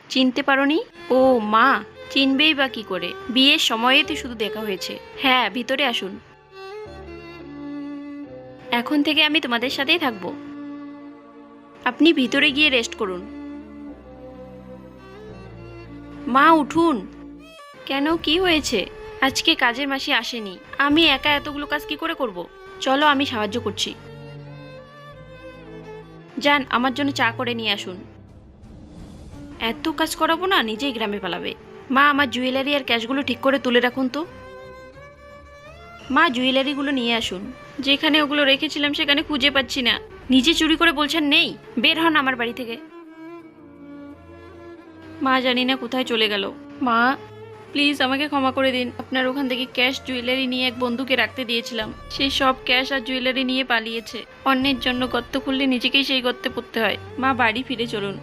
চিনতে পারোনি? ও মা, চিনবেই বা কি করে, বিয়ের সময়ে তো শুধু দেখা হয়েছে। হ্যাঁ, ভিতরে আসুন। এখন থেকে আমি তোমাদের সাথেই থাকবো। আপনি ভিতরে গিয়ে রেস্ট করুন। মা উঠুন। কেন, কি হয়েছে? আজকে কাজের মাসি আসেনি, আমি একা এতগুলো কাজ কি করে করব? চলো, আমি সাহায্য করছি। যান, আমার জন্য চা করে নিয়ে আসুন। এত কাজ করাবো না, নিজেই গ্রামে পালাবে। মা, আমার জুয়েলারি আর ক্যাশগুলো ঠিক করে তুলে রাখুন তো। মা, জুয়েলারিগুলো নিয়ে আসুন। যেখানে ওগুলো রেখেছিলাম সেখানে খুঁজে পাচ্ছি না। নিজে চুরি করে বলছেন নেই? বের হন আমার বাড়ি থেকে। মা, জানি না কোথায় চলে গেল। মা, প্লিজ আমাকে ক্ষমা করে দিন। আপনার ওখান থেকে ক্যাশ জুয়েলারি নিয়ে এক বন্ধুকে রাখতে দিয়েছিলাম, সেই সব ক্যাশ আর জুয়েলারি নিয়ে পালিয়েছে। অন্যের জন্য গর্ত খুললে নিজেকেই সেই গর্তে পড়তে হয়। মা, বাড়ি ফিরে চলুন।